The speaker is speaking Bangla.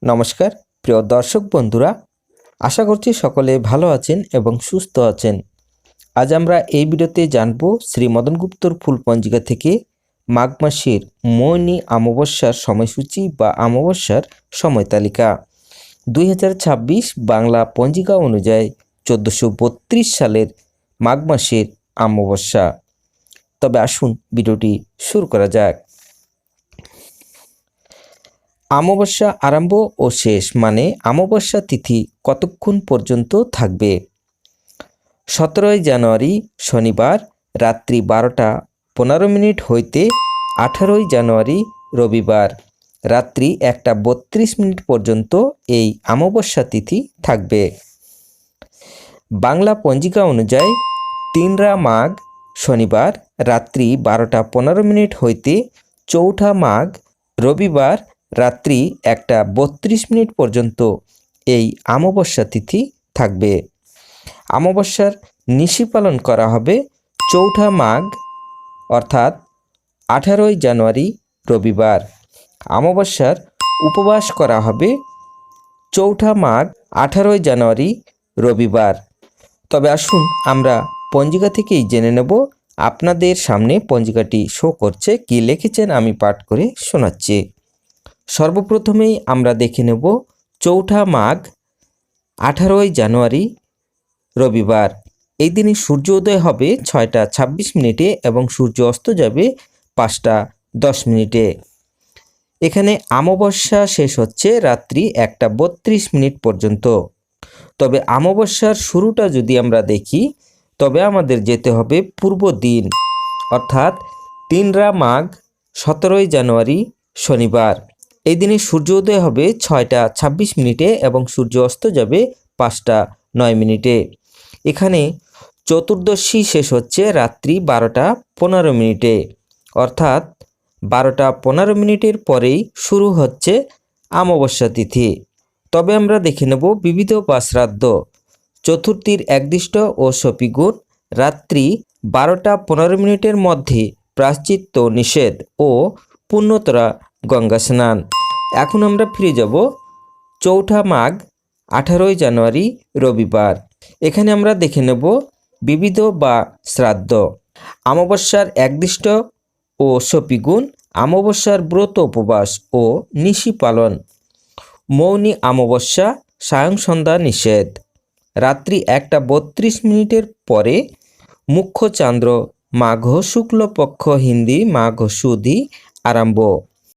নমস্কার প্রিয় দর্শক বন্ধুরা, আশা করছি সকলে ভালো আছেন এবং সুস্থ আছেন। আজ আমরা এই ভিডিওতে জানব শ্রী মদন গুপ্তর ফুল পঞ্জিকা থেকে মাঘ মাসের মৌনী অমাবস্যার সময়সূচি বা অমাবস্যার সময় তালিকা। 2026 বাংলা পঞ্জিকা অনুযায়ী 1432 সালের মাঘ মাসের অমাবস্যা। তবে আসুন ভিডিওটি শুরু করা যাক। অমাবস্যা আরম্ভ ও শেষ মানে অমাবস্যা তিথি কতক্ষণ পর্যন্ত থাকবে? 17 জানুয়ারি শনিবার রাত্রি 12:15 হইতে 18 জানুয়ারি রবিবার রাত্রি 1:32 পর্যন্ত এই অমাবস্যা তিথি থাকবে। বাংলা পঞ্জিকা অনুযায়ী 3 মাঘ শনিবার রাত্রি 12:15 হইতে 4 মাঘ রবিবার রাত্রি 1:32 পর্যন্ত এই অমাবস্যা তিথি থাকবে। অমাবস্যার নিশি পালন করা হবে 4 মাঘ অর্থাৎ 18 জানুয়ারি রবিবার। অমাবস্যার উপবাস করা হবে 4 মাঘ 18 জানুয়ারি রবিবার। তবে আসুন আমরা পঞ্জিকা থেকেই জেনে নেব। আপনাদের সামনে পঞ্জিকাটি শো করছে, কি লিখেছেন আমি পাঠ করে শোনাচ্ছি। সর্বপ্রথমেই আমরা দেখে নেব 4 মাঘ 18 জানুয়ারি রবিবার। এই দিনে সূর্য উদয় হবে 6:26 এবং সূর্য অস্ত যাবে 5:10। এখানে অমাবস্যা শেষ হচ্ছে রাত্রি 1:32 পর্যন্ত। তবে অমাবস্যার শুরুটা যদি আমরা দেখি তবে আমাদের যেতে হবে পূর্ব দিন অর্থাৎ 3 মাঘ 17 জানুয়ারি শনিবার। এই দিনে সূর্য উদয় হবে 6:26 এবং সূর্য অস্ত যাবে 5:09। এখানে চতুর্দশী শেষ হচ্ছে রাত্রি 12:15 অর্থাৎ 12:15 পরেই শুরু হচ্ছে অমাবস্যা তিথি। তবে আমরা দেখে নেব বিবিধ বা শ্রাদ্ধ। চতুর্থীর একদিষ্ট ও শপিগুণ রাত্রি 12:15 মধ্যে প্রায়শ্চিত্ত নিষেধ ও পুণ্যতরা গঙ্গা স্নান। এখন আমরা ফিরে যাব 4 মাঘ 18 জানুয়ারি রবিবার। এখানে আমরা দেখে নেব বিবিধ বা শ্রাদ্ধ। অমাবস্যার একদিষ্ট ও শপিগুণ, অমাবস্যার ব্রত উপবাস ও নিশি পালন। মৌনী অমাবস্যা সায়ং সন্ধ্যা নিষেধ। রাত্রি 1:32 পরে মুখ্য চান্দ্র মাঘ শুক্লপক্ষ হিন্দি মাঘ সুধি আরম্ভ।